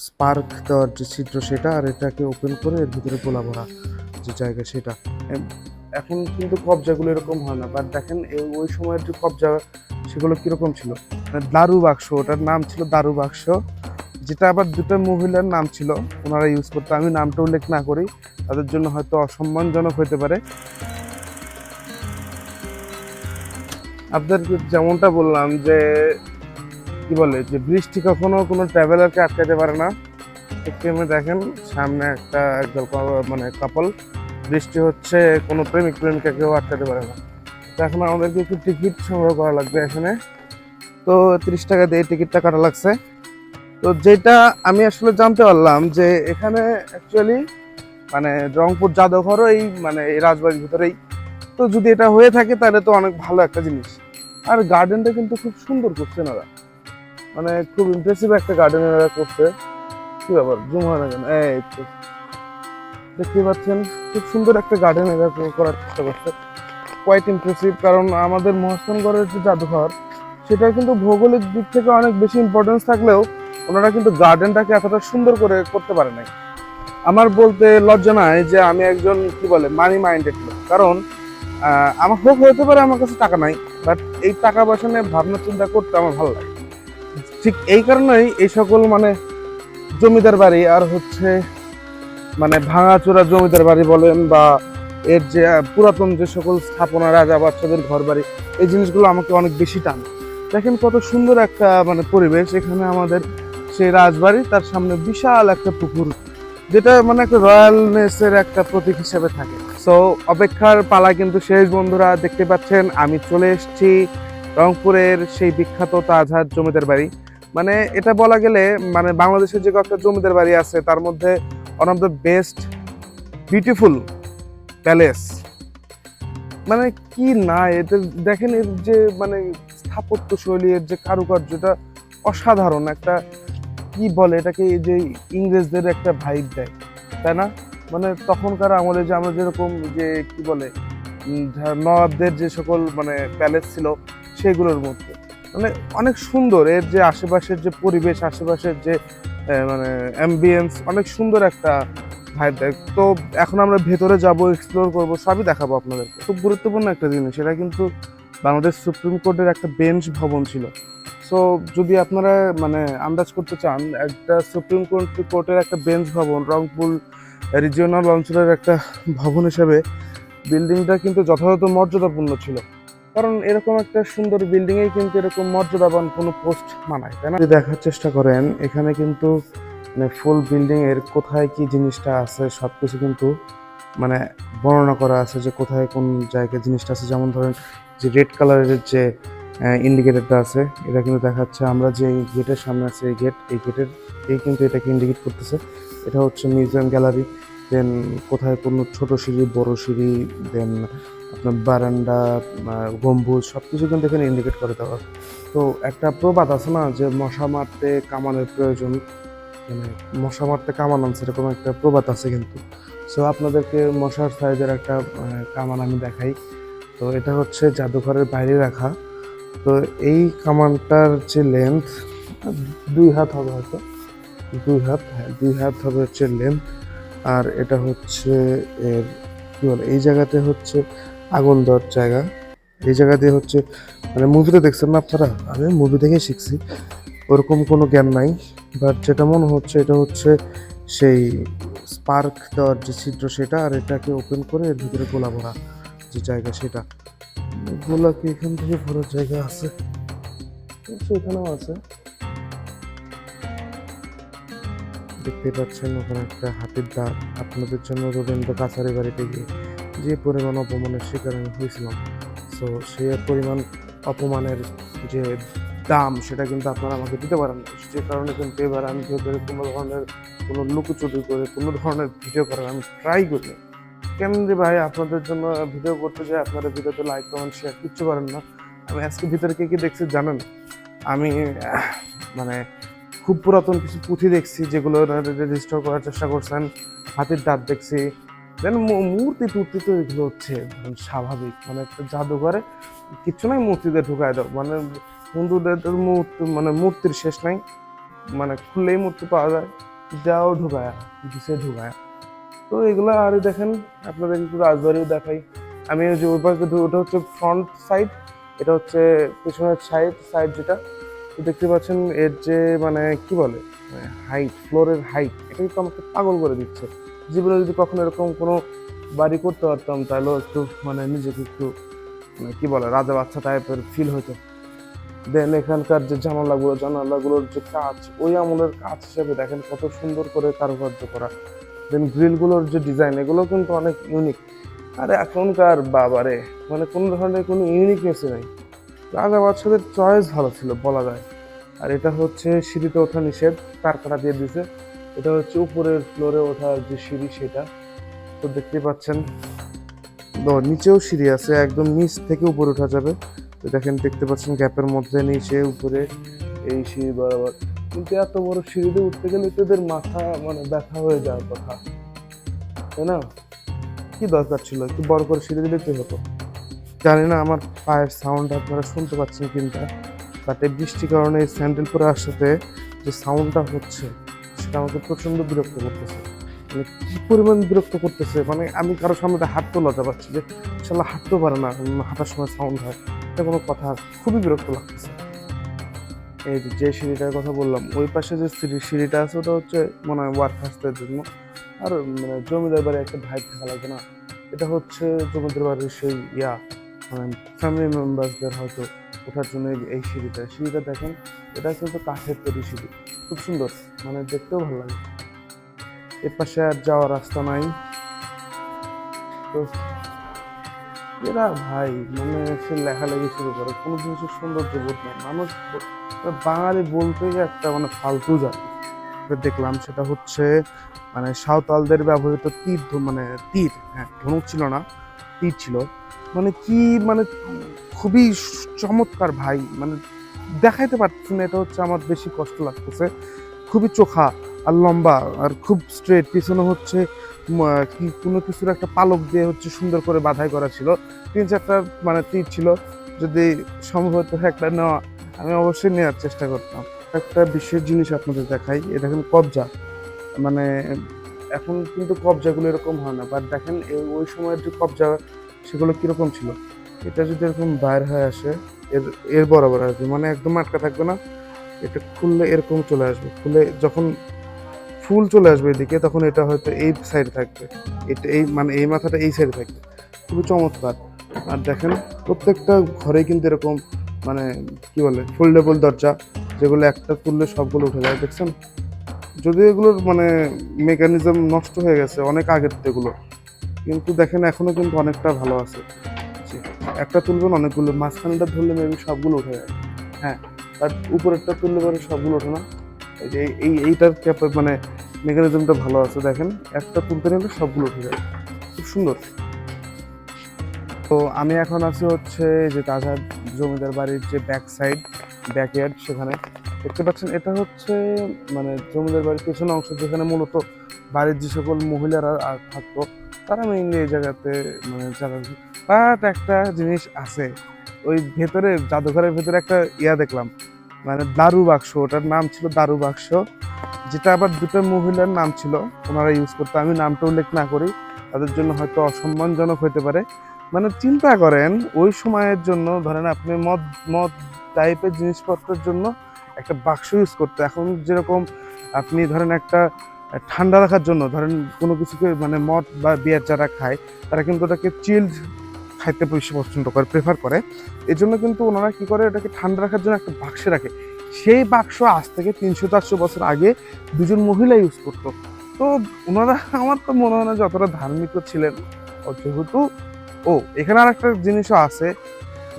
Spark দেওয়ার যে ছিদ্র সেটা, আর এটাকে ওপেন করে এর ভিতরে গোলা ভরা যে জায়গা সেটা। এখন কিন্তু কবজাগুলো এরকম হয় না, বাট দেখেন ওই সময়ের যে কবজা সেগুলো কিরকম ছিল, মানে দারু বাক্স, ওটার নাম ছিল দারু বাক্স, যেটা আবার দুটো মহিলার নাম ছিল, ওনারা ইউজ করতো। আমি নামটা উল্লেখ না করি, তাদের জন্য হয়তো অসম্মানজনক হতে পারে। আপনাদেরকে যেমনটা বললাম যে কি বলে যে বৃষ্টি কখনো কোনো ট্রাভেলারকে আটকাতে পারে না। একটু দেখেন সামনে একটা একদল মানে কাপল, বৃষ্টি হচ্ছে, কোনো প্রেমিক প্রেমিকা কেউ আটকাতে পারে না। তো এখন আমাদেরকে একটু টিকিট সংগ্রহ করা লাগবে এখানে। তো 30 টাকা দিয়ে টিকিটটা কাটা লাগছে। তো যেটা আমি আসলে জানতে পারলাম যে এখানে অ্যাকচুয়ালি মানে রংপুর জাদুঘরও এই মানে এই রাজবাড়ির ভিতরেই। তো যদি এটা হয়ে থাকে তাহলে তো অনেক ভালো একটা জিনিস। আর গার্ডেনটা কিন্তু খুব সুন্দর করছে ওরা, মানে খুব ইমপ্রেসিভ একটা গার্ডেন এরা করছে। কি ব্যাপার, জুম হয় না কেন? এই তো দেখতে পাচ্ছেন, খুব সুন্দর একটা গার্ডেন এরা করার চেষ্টা করছে। কোয়াইট ইমপ্রেসিভ, কারণ আমাদের মহাস্থানগড়ের যে জাদুঘর সেটা কিন্তু ভৌগোলিক দিক থেকে অনেক বেশি ইম্পর্টেন্স থাকলেও ওনারা কিন্তু গার্ডেনটাকে এতটা সুন্দর করে করতে পারে নাই। আমার বলতে লজ্জা নাই যে আমি একজন কি বলে মানি মাইন্ডেড লোক, কারণ আমার হোক হতে পারে আমার কাছে টাকা নাই, বাট এই টাকা পয়সা নিয়ে ভাবনা চিন্তা করতে আমার ভালো লাগে। ঠিক এই কারণেই এই সকল মানে জমিদার বাড়ি আর হচ্ছে মানে ভাঙাচোরা জমিদার বাড়ি বলেন বা এর যে পুরাতন যে সকল স্থাপনা, রাজা বাচ্চাদের ঘর বাড়ি, এই জিনিসগুলো আমাকে অনেক বেশি টানে। দেখেন কত সুন্দর একটা মানে পরিবেশ এখানে আমাদের, সেই রাজবাড়ি, তার সামনে বিশাল একটা পুকুর, যেটা মানে একটা রয়্যালনেসের একটা প্রতীক হিসেবে থাকে। সো অপেক্ষার পালা কিন্তু শেষ বন্ধুরা, দেখতে পাচ্ছেন আমি চলে এসেছি রংপুরের সেই বিখ্যাত তাজহাট জমিদার বাড়ি। মানে এটা বলা গেলে মানে বাংলাদেশের যে কয়েকটা জমিদার বাড়ি আছে তার মধ্যে one of the best beautiful palace. মানে কি না এটা, দেখেন এর যে মানে স্থাপত্য শৈলী, এর যে কারুকার্যটা অসাধারণ একটা, কি বলে এটাকে, যে ইংরেজদের একটা ভাইব দেয়, তাই না? মানে তখনকার আমলে যে আমরা যেরকম যে কি বলে নবাবদের যে সকল মানে প্যালেস ছিল সেগুলোর মধ্যে, মানে অনেক সুন্দর এর যে আশেপাশের যে পরিবেশ, আশেপাশের যে মানে অ্যাম্বিয়েন্স, অনেক সুন্দর একটা ভাইব দেয়। তো এখন আমরা ভেতরে যাব, এক্সপ্লোর করব, সবই দেখাবো আপনাদেরকে। খুব গুরুত্বপূর্ণ একটা জিনিস, এটা কিন্তু বাংলাদেশ সুপ্রিম কোর্টের একটা বেঞ্চ ভবন ছিল। সো যদি আপনারা মানে আন্দাজ করতে চান একটা সুপ্রিম কোর্টের একটা বেঞ্চ ভবন রংপুর রিজিওনাল অঞ্চলের একটা ভবন হিসেবে, বিল্ডিংটা কিন্তু যথাযথ মর্যাদাপূর্ণ ছিল। কারণ এরকম একটা সুন্দর বিল্ডিংয়ে কিন্তু এরকম মর্যাদাবান কোনো পোস্ট মানায়, তাই না? যদি দেখার চেষ্টা করেন এখানে কিন্তু মানে ফুল বিল্ডিং এর কোথায় কি জিনিসটা আছে সবকিছু কিন্তু মানে বর্ণনা করা আছে, যে কোথায় কোন জায়গায় জিনিসটা আছে। যেমন ধরেন যে রেড কালারের যে ইন্ডিকেটরটা আছে, এটা কিন্তু দেখাচ্ছে আমরা যে গেটের সামনে আছে, এই গেটের কিন্তু এটাকে ইন্ডিকেট করতেছে। এটা হচ্ছে মিউজিয়াম গ্যালারি। দেন কোথায় কোনো ছোট সিঁড়ি, বড় সিঁড়ি, দেন আপনার বারান্দা, গম্বুজ, সব কিছু কিন্তু এখানে ইন্ডিকেট করে দেওয়া। তো একটা প্রবাদ আছে না যে মশা মারতে কামানের প্রয়োজন, মানে মশা মারতে কামান আনছে, এরকম একটা প্রবাদ আছে কিন্তু। সো আপনাদেরকে মশার সাইজের একটা কামান আমি দেখাই। তো এটা হচ্ছে জাদুঘরের বাইরে রাখা। তো এই কামানটার যে লেন্থ 2 হাত হবে হয়তো, 2 হাত, হ্যাঁ 2 হাত হবে হচ্ছে লেন্থ। আর এটা হচ্ছে এর কি বলে, এই জায়গাতে হচ্ছে আগুন দেওয়ার জায়গা। এই জায়গা দিয়ে হচ্ছে মানে মুভিতে দেখছেন না আপনারা, আমি মুভি দেখে শিখছি, ওরকম কোনো জ্ঞান নাই। বাট যেটা মনে হচ্ছে এটা হচ্ছে সেই স্পার্ক দেওয়ার যে ছিদ্র সেটা, আর এটাকে ওপেন করে এর ভিতরে গোলা ভরা যে জায়গা সেটা। গোলা কি এখান থেকে ভরার জায়গা আছে? অবশ্যই এখানেও আছে। দেখতে পাচ্ছেন ওখানে একটা হাতির দাঁত। আপনাদের জন্য রবীন্দ্র কাছারি বাড়িতে গিয়ে যে পরিমাণ অপমানের শিকার আমি হয়েছিলাম, সো সেই পরিমাণ অপমানের যে দাম সেটা কিন্তু আপনারা আমাকে দিতে পারেন না। যে কারণে কিন্তু এবার আমি ভেতরে কোনো ধরনের কোনো লুকোচুরি করে কোনো ধরনের ভিডিও করার আমি ট্রাই করি। কেন যে ভাই আপনাদের জন্য ভিডিও করতে যাই, আপনারা ভিডিওতে লাইক কমেন্ট শেয়ার কিচ্ছু করেন না। আমি আজকে ভিতরে কে কি দেখছি জানেন? আমি মানে খুব পুরাতন কিছু পুঁথি দেখছি যেগুলো রেজিস্টার করার চেষ্টা করছেন, হাতির দাঁত দেখছি, দেন মূর্তি টুর্তি তো এগুলো হচ্ছে স্বাভাবিক, মানে একটা জাদুঘরে কিচ্ছু নাই, মূর্তিদের ঢুকায় দাও, মানে হিন্দুদের তো মূর্তি মানে মূর্তির শেষ নাই। মানে খুললেই মূর্তি পাওয়া যায়, যাও ঢুকায়া দিছে ঢুকায়া। তো এগুলো আর দেখেন আপনাদের একটু রাজবাড়িও দেখাই। আমি ওই যে ওই পাশে ওটা হচ্ছে ফ্রন্ট সাইড, এটা হচ্ছে পেছনের সাইড যেটা। তো দেখতে পাচ্ছেন এর যে মানে কি বলে হাইট, ফ্লোরের হাইট, এটা কিন্তু আমাকে পাগল করে দিচ্ছে। জীবনে যদি কখনো এরকম কোনো বাড়ি করতে পারতাম তাহলেও একটু মানে নিজেকে একটু মানে কি বলে রাজা বাচ্চা টাইপের ফিল হতো। দেন এখানকার যে জানালাগুলোর যে কাজ, ওই আমলের কাজ হিসেবে দেখেন কত সুন্দর করে কারুকার্য করা। দেন গ্রিলগুলোর যে ডিজাইন, এগুলো কিন্তু অনেক ইউনিক। আর এখনকার বাবারে মানে কোনো ধরনের কোনো ইউনিকনেসই নাই। রাজা বাচ্চাদের চয়েস ভালো ছিল বলা যায়। আর এটা হচ্ছে সিঁড়িতে ওঠা নিষেধ, তার কাটা দিয়ে দিছে। এটা হচ্ছে উপরের ফ্লোরে ওঠার যে সিঁড়ি সেটা। তো দেখতেই পাচ্ছেন নিচেও সিঁড়ি আছে, একদম নিচ থেকে উপরে ওঠা যাবে। তো দেখেন দেখতে পাচ্ছেন গ্যাপের মধ্যে নিচে উপরে এই সিঁড়ি বরাবর। কিন্তু এত বড় সিঁড়িতে উঠতে গেলে তোদের মাথা মানে ব্যথা হয়ে যাওয়ার কথা, তাই না? কি দরকার ছিল, একটু বড় করে সিঁড়ি দিলে তো হতো। জানি না আমার পায়ের সাউন্ড আপনারা শুনতে পাচ্ছেন কিনা, বাট এই বৃষ্টির কারণে এই স্যান্ডেল পরে আসাতে যে সাউন্ডটা হচ্ছে সেটা আমাকে প্রচন্ড বিরক্ত করতেছে। মানে কি পরিমাণ বিরক্ত করতেছে, মানে আমি কারোর সামনে হাঁটতেও লজ্জা পাচ্ছি যে ইনশাল্লাহ হাঁটতেও পারে না, হাঁটার সময় সাউন্ড হয়, এটা কোনো কথা? খুবই বিরক্ত লাগতেছে। এই যে সিঁড়িটার কথা বললাম, ওই পাশে যে সিঁড়িটা আছে ওটা হচ্ছে মনে হয় ওয়ার্কার্সদের জন্য। আর মানে জমিদার বাড়ি একটা ভাইব থাকা লাগবে না, এটা হচ্ছে জমিদার বাড়ির সেই মানে ফ্যামিলি মেম্বারসদের হয়তো ওঠার জন্য এই সিঁড়িটা দেখেন। এটা কিন্তু কাঠের তৈরি সিঁড়ি, খুব সুন্দর, মানে দেখতেও ভালো লাগে। এর পাশে আর যাওয়ার রাস্তা নাই। তো এরা ভাই মানে সে লেখালেখি শুরু করে, কোনো জিনিসের সৌন্দর্য বোধ নাই মানুষ। বাঙালি বলতেই একটা মানে ফালতু জাতি। দেখলাম সেটা হচ্ছে মানে সাঁওতালদের ব্যবহৃত মানে হ্যাঁ, ধনুক ছিল না, তীর ছিল। মানে কি মানে খুবই চমৎকার ভাই, মানে দেখাইতে পারছি না, এটা হচ্ছে আমার বেশি কষ্ট লাগতেছে। খুবই চোখা আর লম্বা আর খুব স্ট্রেট, পিছনে হচ্ছে কি কোনো কিছুর একটা পালক দিয়ে হচ্ছে সুন্দর করে বাঁধাই করা ছিল। 3-4টা মানে তীর ছিল, যদি সম্ভব হতো একটা নেওয়া আমি অবশ্যই নেওয়ার চেষ্টা করতাম। একটা বিশেষ জিনিস আপনাদের দেখাই, এ দেখেন কবজা, মানে এখন কিন্তু কবজাগুলো এরকম হয় না, বাট দেখেন ওই সময়ের যে কবজা সেগুলো কিরকম ছিল। এটা যদি এরকম বাইর হয়ে আসে এর এর বরাবর আসবে, মানে একদম আটকা থাকবে না, এটা খুললে এরকম চলে আসবে, খুলে যখন ফুল চলে আসবে এদিকে তখন এটা হয়তো এই সাইডে থাকবে, এটা এই মানে এই মাথাটা এই সাইডে থাকবে, খুবই চমৎকার। আর দেখেন প্রত্যেকটা ঘরেই কিন্তু এরকম মানে কি বলে ফোল্ডেবল দরজা, যেগুলো একটা তুললে সবগুলো উঠে যায়, দেখছেন? যদিও এগুলোর মানে মেকানিজম নষ্ট হয়ে গেছে অনেক আগের এগুলো, কিন্তু দেখেন এখনো কিন্তু অনেকটা ভালো আছে। একটা তুলবেন অনেকগুলো, মাঝখানেটা ধরলে মেবি সবগুলো উঠে যায়। হ্যাঁ, আর উপরেরটা তুললে পরে সবগুলো ওঠে না। এই যে এইটার মানে মেকানিজমটা ভালো আছে, দেখেন একটা তুলতে নিলে সবগুলো উঠে যায়, খুব সুন্দর। তো আমি এখন আছি হচ্ছে যে তাজহাট জমিদার বাড়ির যে ব্যাকইয়ার্ড, সেখানে দেখতে পাচ্ছেন এটা হচ্ছে মানে জমিদার বাড়ির পেছনে অংশ, যেখানে মূলত বাড়ির যে সকল মহিলারা থাকতো তারা মেইনলি এই জায়গাতে মানে যারা। বাট একটা জিনিস আছে, ওই ভেতরে জাদুঘরের ভেতরে একটা দেখলাম, মানে দারু বাক্স, ওটার নাম ছিল দারু বাক্স, যেটা আবার দুটো মহিলার নাম ছিল, ওনারা ইউজ করতো। আমি নামটা উল্লেখ না করি, তাদের জন্য হয়তো অসম্মানজনক হতে পারে। মানে চিন্তা করেন ওই সময়ের জন্য, ধরেন আপনি মদ মদ টাইপের জিনিসপত্রের জন্য একটা বাক্স ইউজ করতো। এখন যেরকম আপনি ধরেন একটা ঠান্ডা রাখার জন্য, ধরেন কোনো কিছুকে মানে মদ বা বিয়ার যারা খায় তারা কিন্তু ওটাকে চিল্ড খাইতে বেশি পছন্দ করে, প্রেফার করে। এই জন্য কিন্তু ওনারা কী করে, ওটাকে ঠান্ডা রাখার জন্য একটা বাক্সে রাখে। সেই বাক্স আজ থেকে 300-400 বছর আগে দুজন মহিলা ইউজ করতো। তো ওনারা আমার তো মনে হয় না যে অতটা ধার্মিক ছিলেন। যেহেতু এখানে আর একটা জিনিসও আছে,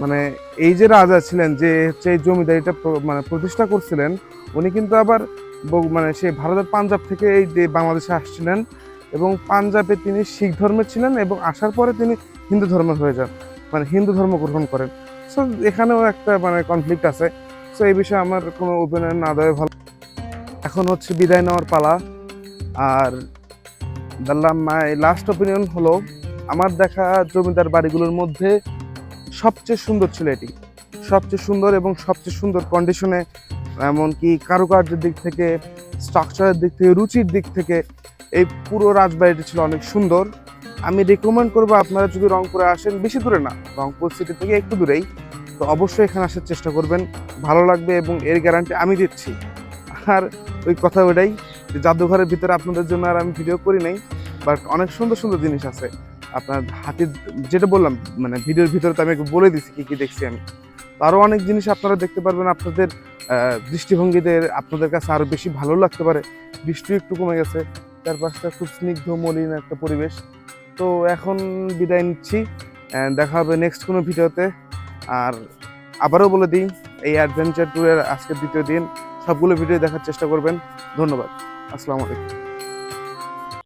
মানে এই যে রাজা ছিলেন যে হচ্ছে এই জমিদারিটা মানে প্রতিষ্ঠা করছিলেন, উনি কিন্তু আবার মানে সেই ভারতের পাঞ্জাব থেকে এই বাংলাদেশে আসছিলেন, এবং পাঞ্জাবে তিনি শিখ ধর্মের ছিলেন এবং আসার পরে তিনি হিন্দু ধর্মের হয়ে যান, মানে হিন্দু ধর্ম গ্রহণ করেন। সো এখানেও একটা মানে কনফ্লিক্ট আছে। সো এই বিষয়ে আমার কোনো ওপিনিয়ন না দেওয়া ভালো। এখন হচ্ছে বিদায় নেওয়ার পালা। আর মাই লাস্ট ওপিনিয়ন হলো, আমার দেখা জমিদার বাড়িগুলোর মধ্যে সবচেয়ে সুন্দর ছিল এটি, সবচেয়ে সুন্দর এবং সবচেয়ে সুন্দর কন্ডিশনে এমনকি কারুকার্যের দিক থেকে, স্ট্রাকচারের দিক থেকে, রুচির দিক থেকে এই পুরো রাজবাড়িটি ছিল অনেক সুন্দর। আমি রেকমেন্ড করবো আপনারা যদি রংপুরে আসেন, বেশি দূরে না, রংপুর সিটি থেকে একটু দূরেই, তো অবশ্যই এখানে আসার চেষ্টা করবেন, ভালো লাগবে এবং এর গ্যারান্টি আমি দিচ্ছি। আর ওই কথা ওটাই যে জাদুঘরের ভিতরে আপনাদের জন্য আর আমি ভিডিও করি নাই, বাট অনেক সুন্দর সুন্দর জিনিস আছে। আপনার হাতির, যেটা বললাম মানে ভিডিওর ভিতরে তো আমি বলে দিচ্ছি কী কী দেখছি আমি, আরও অনেক জিনিস আপনারা দেখতে পারবেন। আপনাদের দৃষ্টিভঙ্গিতে আপনাদের কাছে আরও বেশি ভালো লাগতে পারে। বৃষ্টি একটু কমে গেছে, চারপাশটা খুব স্নিগ্ধ মলিন একটা পরিবেশ। তো এখন বিদায় নিচ্ছি, দেখা হবে নেক্সট কোনো ভিডিওতে। আর আবারও বলে দিই, এই অ্যাডভেঞ্চার ট্যুরের আজকের দ্বিতীয় দিন, সবগুলো ভিডিও দেখার চেষ্টা করবেন। ধন্যবাদ, আসসালামু আলাইকুম।